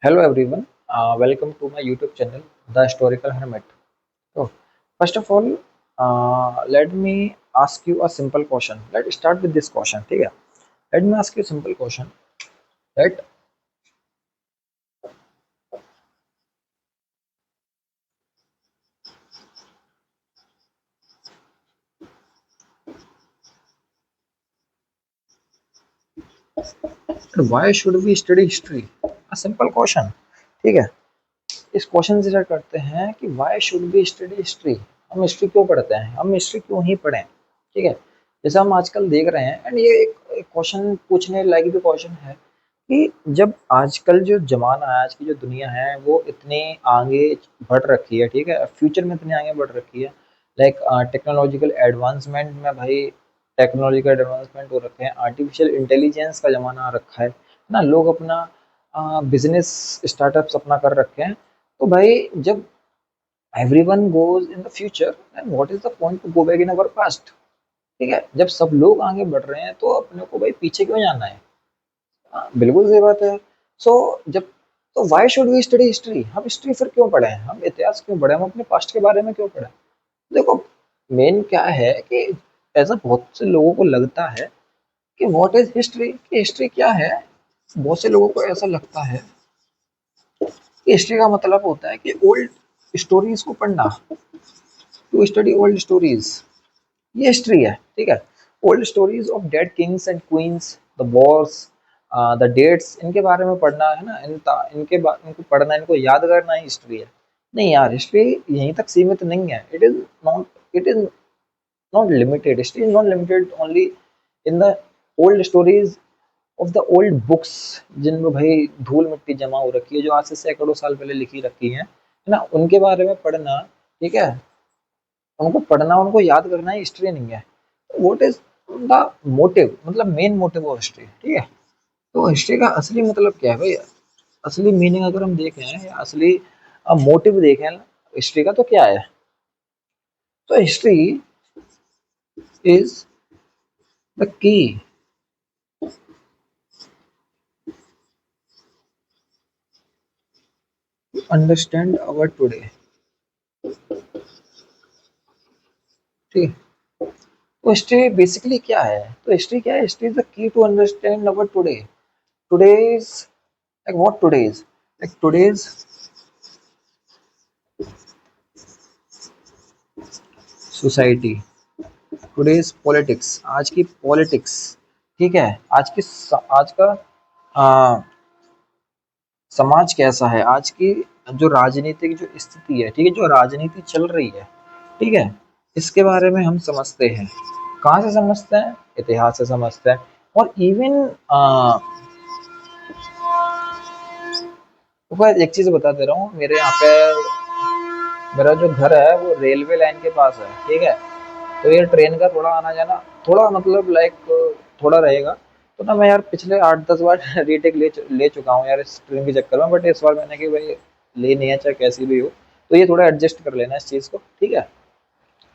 Hello everyone, welcome to my YouTube channel, The Historical Hermit. So, first of all, let me ask you a simple question. Let's start with this question. ठीक है? Let me ask you a simple question. That why should we study history? A simple question. ठीक है? इस question से start करते हैं कि why should we study history? हम हिस्ट्री क्यों पढ़ते हैं? हम हिस्ट्री क्यों ही पढ़ें? ठीक है? जैसा हम आजकल देख रहे हैं एंड ये एक क्वेश्चन पूछने लायक भी क्वेश्चन है कि जब आजकल जो ज़माना है, आज की जो दुनिया है, वो इतनी आगे बढ़ रखी है, ठीक है? फ्यूचर में इतनी आगे बढ़ रखी है, लाइक टेक्नोलॉजिकल एडवांसमेंट में भाई टेक्नोलॉजिकल एडवांसमेंट हो रखे हैं, आर्टिफिशियल इंटेलिजेंस का ज़माना आ रखा है ना? लोग अपना बिज़नेस स्टार्टअप्स अपना कर रखे हैं। तो भाई जब everyone goes in the future then what is the point to go back in our past? ठीक है? जब सब लोग आगे बढ़ रहे हैं, तो अपने को भाई पीछे क्यों जाना है? बिल्कुल सही बात है। सो जब तो why should we study history? हम हिस्ट्री फिर क्यों पढ़ें? हम इतिहास क्यों पढ़ें? हम अपने पास्ट के बारे में क्यों पढ़ें? देखो, मेन क्या है कि ऐसा बहुत से लोगों को लगता है कि व्हाट इज़ हिस्ट्री? कि हिस्ट्री क्या है? बहुत से लोगों को ऐसा लगता है कि हिस्ट्री का मतलब होता है कि ओल्ड स्टोरीज़ को पढ़ना, टू स्टडी ओल्ड स्टोरीज़, ये हिस्ट्री है। ठीक है? Old stories of dead kings and queens, the wars, the dates, इनके बारे में पढ़ना है ना, इनको पढ़ना, इनको याद करना ही हिस्ट्री है। नहीं यार, हिस्ट्री यहीं तक सीमित नहीं है। It is not limited. History is not limited only in the old stories of the old books, जिनमें भाई धूल मिट्टी जमा हो रखी है, जो आज से सैकड़ों साल पहले लिखी रखी है ना, उनके बारे में पढ़ना। ठीक है? उनको पढ़ना, उनको याद करना ही हिस्ट्री नहीं है। व्हाट इज द मोटिव, मतलब मेन मोटिव ऑफ हिस्ट्री? ठीक है? तो हिस्ट्री का असली मतलब क्या है भाई? असली मीनिंग अगर हम देखें या असली मोटिव देखें हिस्ट्री का, तो क्या है? तो history is the key to understand our today. ठीक है? तो हिस्ट्री बेसिकली क्या है? तो हिस्ट्री क्या है? History is the key to understand our today. Today's, like what today's, like today's society, today's politics, आज की पॉलिटिक्स। ठीक है? आज का आ, समाज कैसा है, आज की जो राजनीतिक जो स्थिति है, ठीक है, जो राजनीति चल रही है, ठीक है, इसके बारे में हम समझते हैं। कहाँ से समझते हैं? इतिहास से समझते हैं। और इवन एक चीज बता दे रहा हूँ, मेरे यहाँ पे मेरा जो घर है वो रेलवे लाइन के पास है। ठीक है? तो ये ट्रेन का थोड़ा आना जाना, थोड़ा मतलब लाइक थोड़ा रहेगा। तो ना मैं यार पिछले 8-10 बार रीटेक ले चुका हूँ यार इस ट्रेन के चक्कर में, बट इस बार मैंने कि भाई लेनी है चाहे कैसी भी हो, तो ये थोड़ा एडजस्ट कर लेना इस चीज़ को। ठीक है?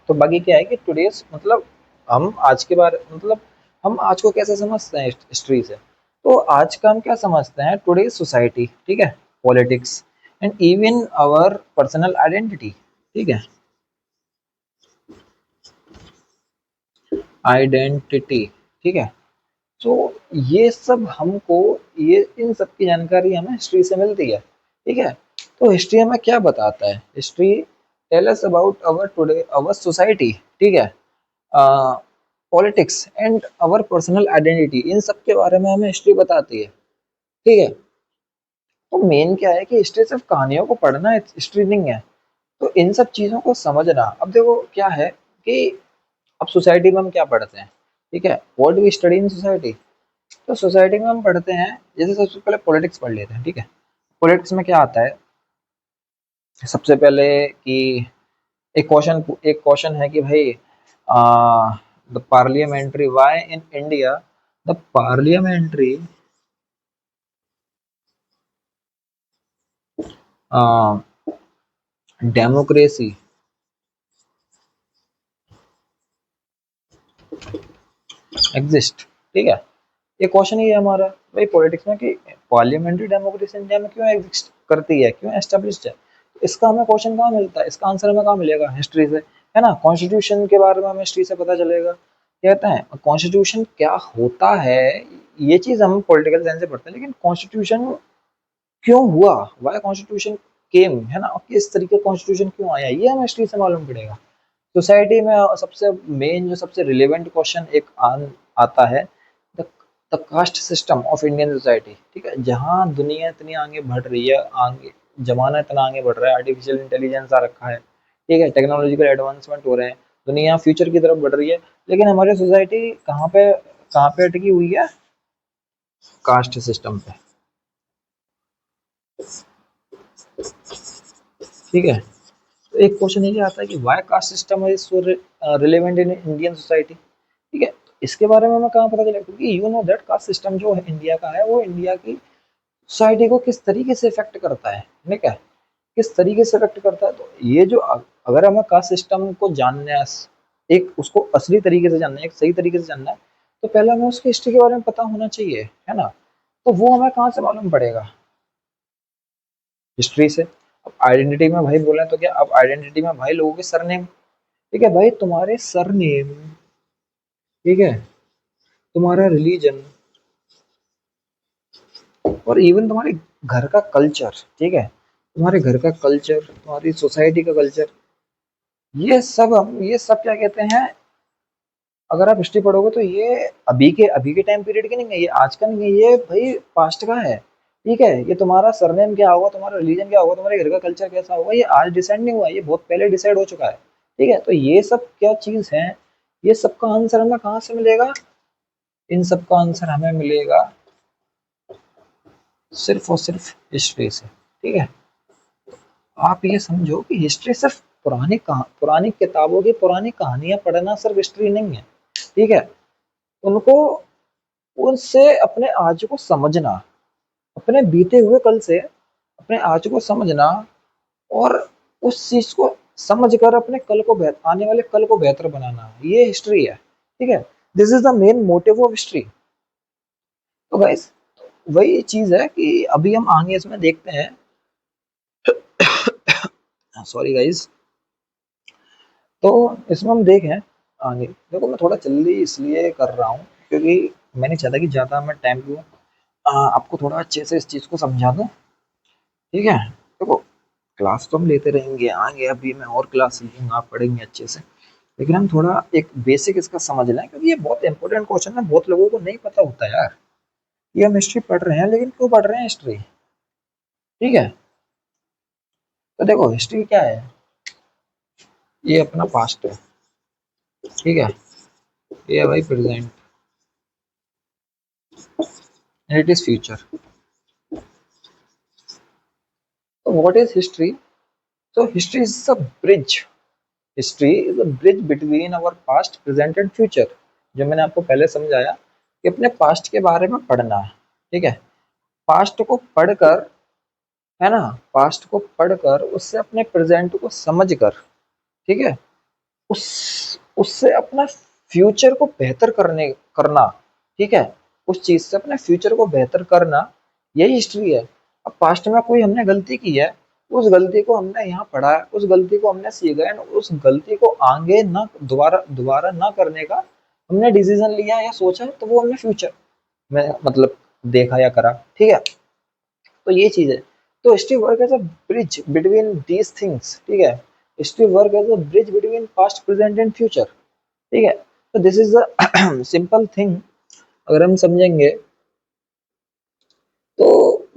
तो बाकी क्या है कि टुडेज मतलब हम आज के बारे मतलब हम आज को कैसे समझते हैं हिस्ट्री से? तो आज का हम क्या समझते हैं? टुडेज सोसाइटी, ठीक है, politics and even our personal identity. ठीक है? आइडेंटिटी। ठीक है? तो ये सब हमको, ये इन सब की जानकारी हमें हिस्ट्री से मिलती है। ठीक है? तो हिस्ट्री हमें क्या बताता है? History tell us about our today, our society. ठीक है? Politics and our personal identity, इन सब के बारे में हमें हिस्ट्री बताती है। ठीक है? तो मेन क्या है कि हिस्ट्री सिर्फ कहानियों को पढ़ना हिस्ट्री नहीं है। तो इन सब चीज़ों को समझना, अब देखो क्या है कि अब सोसाइटी में हम क्या पढ़ते हैं? ठीक है? What do we study in society? तो सोसाइटी में हम पढ़ते हैं, जैसे सबसे पहले पॉलिटिक्स पढ़ लेते हैं। ठीक है? पॉलिटिक्स में क्या आता है? सबसे पहले कि एक क्वेश्चन है कि भाई the parliamentary, why in India the parliamentary democracy exist. ठीक है? ये क्वेश्चन ही है हमारा भाई पॉलिटिक्स में कि पार्लियामेंट्री डेमोक्रेसी इंडिया में क्यों एग्जिस्ट करती है, क्यों एस्टेब्लिश्ड है? तो इसका हमें क्वेश्चन कहाँ मिलता है, इसका आंसर हमें कहाँ मिलेगा, हिस्ट्री से, है ना। कॉन्स्टिट्यूशन के बारे में हमें हिस्ट्री से पता चलेगा। कहते हैं कॉन्स्टिट्यूशन क्या होता है, ये चीज हम पॉलिटिकल साइंस से पढ़ते हैं, लेकिन कॉन्स्टिट्यूशन क्यों हुआ, वाई कॉन्स्टिट्यूशन केम, है ना, और किस तरीके कॉन्स्टिट्यूशन क्यों आया, ये हमें हिस्ट्री से मालूम पड़ेगा। सोसाइटी में सबसे मेन जो सबसे रिलेवेंट क्वेश्चन एक आता है, the caste system of Indian society. ठीक है, जहाँ दुनिया इतनी आगे बढ़ रही है, आगे जमाना इतना आगे बढ़ रहा है, आर्टिफिशियल इंटेलिजेंस आ रखा है, ठीक है, टेक्नोलॉजिकल एडवांसमेंट हो रहे हैं, दुनिया फ्यूचर की तरफ बढ़ रही है, लेकिन हमारी सोसाइटी कहाँ पे अटकी हुई है, कास्ट सिस्टम पे। ठीक है, तो एक क्वेश्चन ये आता है कि why caste system is so relevant in Indian society. ठीक है, तो इसके बारे में हमें कहाँ पता चला, क्योंकि you know that caste system जो है इंडिया का है, वो इंडिया की सोसाइटी को किस तरीके से इफेक्ट करता है, ठीक है, किस तरीके से इफेक्ट करता है। तो ये जो अगर हमें कास्ट सिस्टम को जानना है, एक उसको असली तरीके से जानना है, एक सही तरीके से जानना है, तो पहले हमें उसकी हिस्ट्री के बारे में पता होना चाहिए, है ना। तो वो हमें कहाँ से मालूम पड़ेगा, हिस्ट्री से। अब आइडेंटिटी में भाई बोले तो क्या, अब आइडेंटिटी में भाई लोगों के सरनेम, ठीक है भाई, तुम्हारे सरनेम, ठीक है, तुम्हारा रिलीजन, और इवन तुम्हारे घर का कल्चर, ठीक है, तुम्हारे घर का कल्चर, तुम्हारी सोसाइटी का कल्चर, ये सब क्या कहते हैं, अगर आप हिस्ट्री पढ़ोगे तो ये अभी के टाइम पीरियड के नहीं है, ये आज का नहीं है, ये भाई पास्ट का है। ठीक है, ये तुम्हारा सरनेम क्या होगा, तुम्हारा रिलीजन क्या होगा, तुम्हारे घर का कल्चर कैसा होगा, ये आज डिसाइड नहीं हुआ, ये बहुत पहले डिसाइड हो चुका है। ठीक है, तो ये सब क्या चीज है, ये सबका आंसर हमें कहाँ से मिलेगा, इन सब का आंसर हमें मिलेगा सिर्फ और सिर्फ हिस्ट्री से। ठीक है, आप ये समझो कि हिस्ट्री सिर्फ पुरानी किताबों की पुरानी कहानियां पढ़ना सिर्फ हिस्ट्री नहीं है। ठीक है, उनको उनसे अपने आज को समझना, अपने बीते हुए कल से अपने आज को समझना, और उस चीज को समझ कर अपने आने वाले कल को बेहतर बनाना, ये हिस्ट्री है। ठीक है, this is the main motive of history. तो गाइस, वही चीज है कि अभी हम आगे इसमें देखते हैं, सॉरी गाइस, तो इसमें हम देखें आगे। देखो मैं थोड़ा जल्दी इसलिए कर रहा हूँ क्योंकि मैंने चाहता कि ज़्यादा मैं टाइम लूँ, आपको थोड़ा अच्छे से इस चीज़ को समझा दूँ। ठीक है, देखो क्लास तो हम लेते रहेंगे आगे, अभी मैं और क्लास लूँगा, आप पढ़ेंगे अच्छे से, लेकिन हम थोड़ा एक बेसिक इसका समझ लें, क्योंकि ये बहुत इंपॉर्टेंट क्वेश्चन है, बहुत लोगों को नहीं पता होता यार। ये हम हिस्ट्री पढ़ रहे हैं, लेकिन क्यों पढ़ रहे हैं हिस्ट्री। ठीक है, तो देखो हिस्ट्री क्या है, ये अपना पास्ट है, ठीक है, ये है भाई present, and it is future. तो what is history, so history is a bridge, history is a bridge between our past present and future। जो मैंने आपको पहले समझाया कि अपने पास्ट के बारे में पढ़ना है। ठीक है, पास्ट को पढ़कर, है ना, पास्ट को पढ़कर उससे अपने प्रेजेंट को समझकर, ठीक है, उस उससे अपना फ्यूचर को बेहतर करना, ठीक है, उस चीज से अपने फ्यूचर को बेहतर करना, यही हिस्ट्री है। अब पास्ट में कोई हमने गलती की है, उस गलती को हमने यहाँ पढ़ा है, उस गलती को हमने सीखा है, उस गलती को आगे ना दोबारा दोबारा ना करने का हमने डिसीजन लिया या सोचा, तो वो हमने फ्यूचर में मतलब देखा या करा। ठीक है, तो ये चीज है। तो history work as a bridge between these things. ठीक है, history work as a bridge between past present and future. ठीक है, तो this is a simple thing. अगर हम समझेंगे तो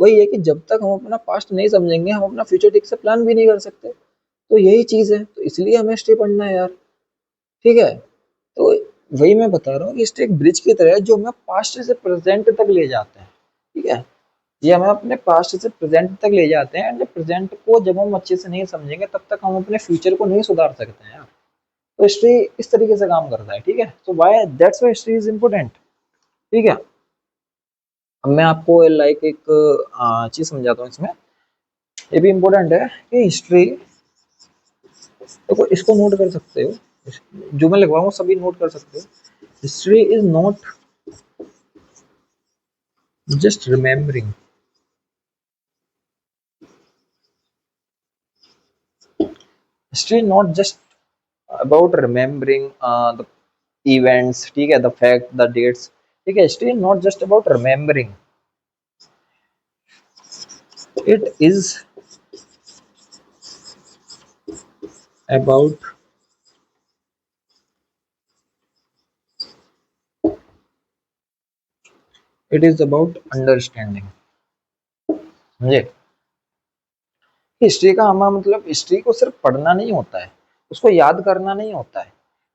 वही है कि जब तक हम अपना पास्ट नहीं समझेंगे, हम अपना फ्यूचर ठीक से प्लान भी नहीं कर सकते। तो यही चीज है, तो इसलिए हमें हिस्ट्री पढ़ना है यार। ठीक है, तो वही मैं बता रहा हूँ कि हिस्ट्री एक ब्रिज की तरह है जो हमें पास्ट से प्रेजेंट तक ले जाते हैं। ठीक है, ये हमें अपने पास्ट से प्रेजेंट तक ले जाते हैं, एंड प्रेजेंट को जब हम अच्छे से नहीं समझेंगे तब तक हम अपने फ्यूचर को नहीं सुधार सकते हैं यार। तो हिस्ट्री इस तरीके से काम करता है। ठीक है, तो Y that's why history is important. ठीक है, अब मैं आपको लाइक एक चीज समझाता हूँ इसमें, ये भी इम्पोर्टेंट है कि हिस्ट्री, देखो इसको नोट कर सकते हो, जो मैं लिखवाऊंगा सभी नोट कर सकते हो। History is not just remembering, history not just about remembering the events, ठीक है, द फैक्ट, द डेट्स, ठीक है। History not just about remembering, it is about it is about understanding. समझे? हिस्ट्री का हमारा मतलब हिस्ट्री को सिर्फ पढ़ना नहीं होता है, उसको याद करना नहीं होता है,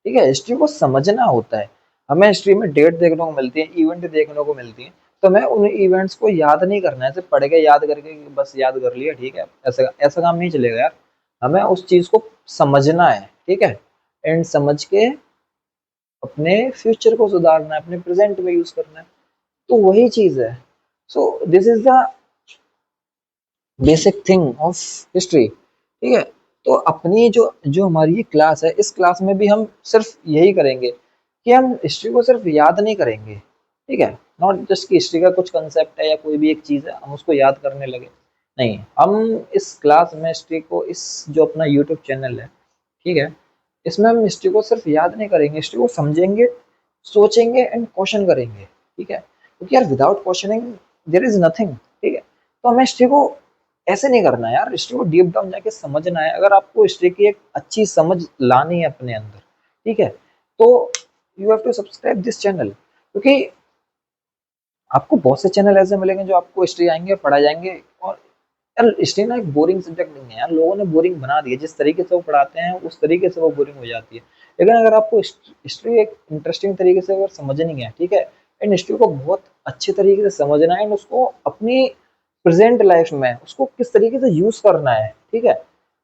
ठीक है। हिस्ट्री को समझना होता है। हमें हिस्ट्री में डेट देखने को मिलती है, इवेंट देखने को मिलती है, तो हमें उन इवेंट्स को याद नहीं करना है, सिर्फ पढ़ के याद करके बस याद कर लिया, ठीक है। ऐसा ऐसा काम नहीं चलेगा यार। हमें उस चीज को समझना है, ठीक है, एंड समझ के अपने फ्यूचर को सुधारना है, अपने प्रेजेंट में यूज करना है। तो वही चीज है। So this is the basic thing of history, ठीक है। तो अपनी जो जो हमारी ये क्लास है, इस क्लास में भी हम सिर्फ यही करेंगे कि हम हिस्ट्री को सिर्फ याद नहीं करेंगे, ठीक है। नॉट जस्ट कि हिस्ट्री का कुछ कंसेप्ट है या कोई भी एक चीज़ है हम उसको याद करने लगे, नहीं। हम इस क्लास में हिस्ट्री को, इस जो अपना यूट्यूब चैनल है, ठीक है, इसमें हम हिस्ट्री को सिर्फ याद नहीं करेंगे, हिस्ट्री को समझेंगे, सोचेंगे एंड क्वेश्चन करेंगे, ठीक है। क्योंकि यार without questioning there is nothing, ठीक है। तो हमें हिस्ट्री को ऐसे नहीं करना है यार, हिस्ट्री को डीप डाउन जाके समझना है। अगर आपको हिस्ट्री की एक अच्छी समझ लानी है अपने अंदर, ठीक है, तो you have to subscribe this channel. क्योंकि आपको बहुत से चैनल ऐसे मिलेंगे जो आपको हिस्ट्री आएंगे, पढ़ा जाएंगे, और यार हिस्ट्री ना एक बोरिंग सब्जेक्ट नहीं है यार, लोगों ने बोरिंग बना दिया। जिस तरीके से वो पढ़ाते हैं उस तरीके से वो बोरिंग हो जाती है। लेकिन अगर आपको हिस्ट्री एक इंटरेस्टिंग तरीके से अगर समझनी है, ठीक है, एंड हिस्ट्री को बहुत अच्छे तरीके से समझना है एंड उसको अपनी प्रेजेंट लाइफ में उसको किस तरीके से यूज करना है, ठीक है।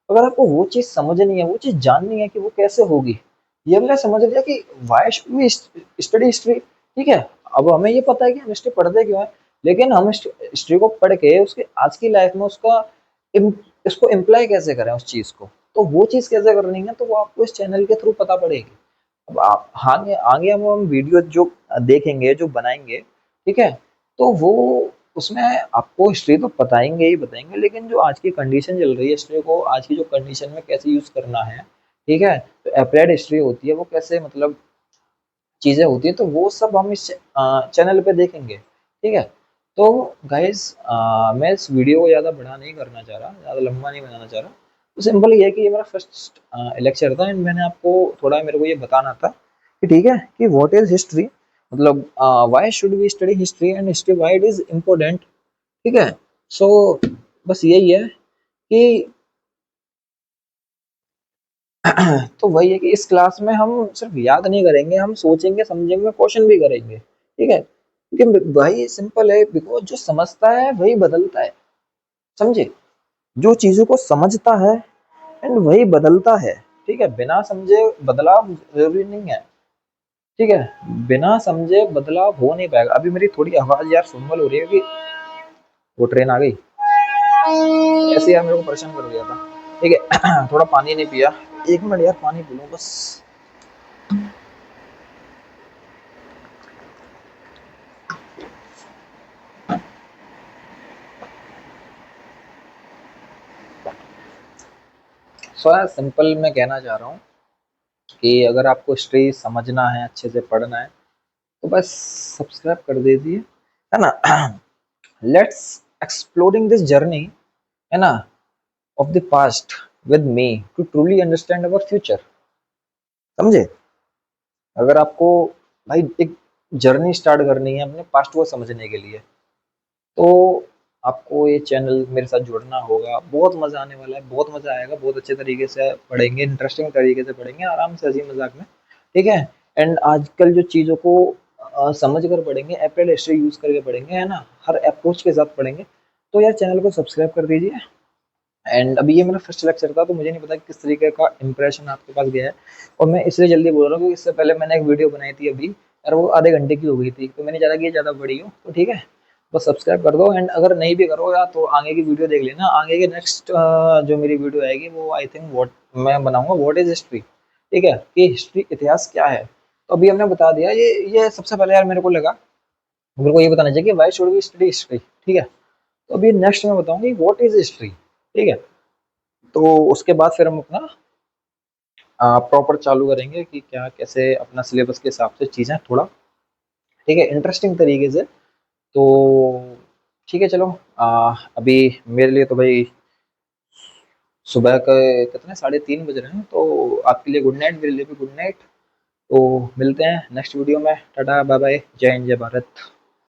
अगर आपको वो चीज समझनी है, वो चीज जाननी है कि वो कैसे होगी, ये हमने समझ लिया कि why should we study history, ठीक है। अब हमें ये पता है कि हम हिस्ट्री पढ़ते क्यों है, लेकिन हम हिस्ट्री को पढ़ के उसके आज की लाइफ में उसका इसको इम्प्लाई कैसे करें उस चीज को, तो वो चीज कैसे करनी है, तो वो आपको इस चैनल के थ्रू पता पड़ेगी। अब आप आगे आगे हम वीडियो जो देखेंगे, जो बनाएंगे, ठीक है, तो वो उसमें आपको हिस्ट्री तो बताएंगे ही बताएंगे, लेकिन जो आज की कंडीशन चल रही है हिस्ट्री को आज की जो कंडीशन में कैसे यूज करना है, ठीक है, तो अप्लाइड हिस्ट्री होती है वो कैसे मतलब चीजें होती है, तो वो सब हम इस चैनल पे देखेंगे, ठीक है। तो गाइज मैं इस वीडियो को ज़्यादा बड़ा नहीं करना चाह रहा, ज़्यादा लंबा नहीं बनाना चाह रहा। तो सिंपल ये है कि ये मेरा फर्स्ट लेक्चर था एंड मैंने आपको थोड़ा मेरे को ये बताना था कि ठीक है कि व्हाट इज हिस्ट्री, मतलब why should we study history and history why it is important, ठीक है। सो बस यही है कि तो वही है कि इस क्लास में हम सिर्फ याद नहीं करेंगे, हम सोचेंगे, समझेंगे, क्वेश्चन भी करेंगे, ठीक है। क्योंकि भाई सिंपल है, बिकॉज जो समझता है वही बदलता है, समझे। जो चीजों को समझता है एंड वही बदलता है, ठीक है। बिना समझे बदलाव जरूरी नहीं है, ठीक है। बिना समझे बदलाव हो नहीं पाएगा। अभी मेरी थोड़ी आवाज यार सुनबल हो रही है कि वो ट्रेन आ गई, ऐसे यार मेरे को परेशान कर दिया था, ठीक है। थोड़ा पानी नहीं पिया, 1 मिनट यार पानी पी लूं बस। सो यार सिंपल मैं कहना चाह रहा हूँ कि अगर आपको हिस्ट्री समझना है, अच्छे से पढ़ना है, तो बस सब्सक्राइब कर दीजिए, है ना। लेट्स एक्सप्लोरिंग दिस जर्नी, है ना, of the past with me to truly understand our future. समझे? अगर आपको भाई एक जर्नी स्टार्ट करनी है अपने पास्ट को समझने के लिए, तो आपको ये चैनल मेरे साथ जुड़ना होगा। बहुत मज़ा आने वाला है, बहुत मज़ा आएगा, बहुत अच्छे तरीके से पढ़ेंगे, इंटरेस्टिंग तरीके से पढ़ेंगे, आराम से हंसी मजाक में, ठीक है। एंड आजकल जो चीज़ों को समझ कर पढ़ेंगे, एप्रिल हिस्ट्री यूज़ करके पढ़ेंगे, है ना, हर अप्रोच के साथ पढ़ेंगे। तो यार चैनल को सब्सक्राइब कर दीजिए। एंड अभी ये मेरा फर्स्ट लेक्चर था, तो मुझे नहीं पता कि किस तरीके का इंप्रेशन आपके पास गया है, और मैं इसलिए जल्दी बोल रहा हूँ क्योंकि इससे पहले मैंने एक वीडियो बनाई थी अभी, और वो आधे घंटे की हो गई थी, तो मैंने ज़्यादा की ज़्यादा बड़ी हो, तो ठीक है, बस सब्सक्राइब कर दो। एंड अगर नहीं भी करो यार तो आगे की वीडियो देख लेना। आगे के नेक्स्ट जो मेरी वीडियो आएगी वो आई थिंक व्हाट मैं बनाऊंगा, व्हाट इज हिस्ट्री, ठीक है, कि हिस्ट्री इतिहास क्या है। तो अभी हमने बता दिया, ये सबसे पहले यार मेरे को लगा, मेरे को ये बताना चाहिए कि why should we study history, ठीक है। तो अभी नेक्स्ट मैं बताऊंगी व्हाट इज हिस्ट्री, ठीक है। तो उसके बाद फिर हम अपना प्रॉपर चालू करेंगे कि क्या कैसे अपना सिलेबस के हिसाब से चीज़ें थोड़ा, ठीक है, इंटरेस्टिंग तरीके से। तो ठीक है चलो, अभी मेरे लिए तो भाई सुबह के कितने 3:30 बज रहे हैं, तो आपके लिए गुड नाइट, मेरे लिए भी गुड नाइट। तो मिलते हैं नेक्स्ट वीडियो में। टाटा बाय बाय, जय हिंद जय भारत।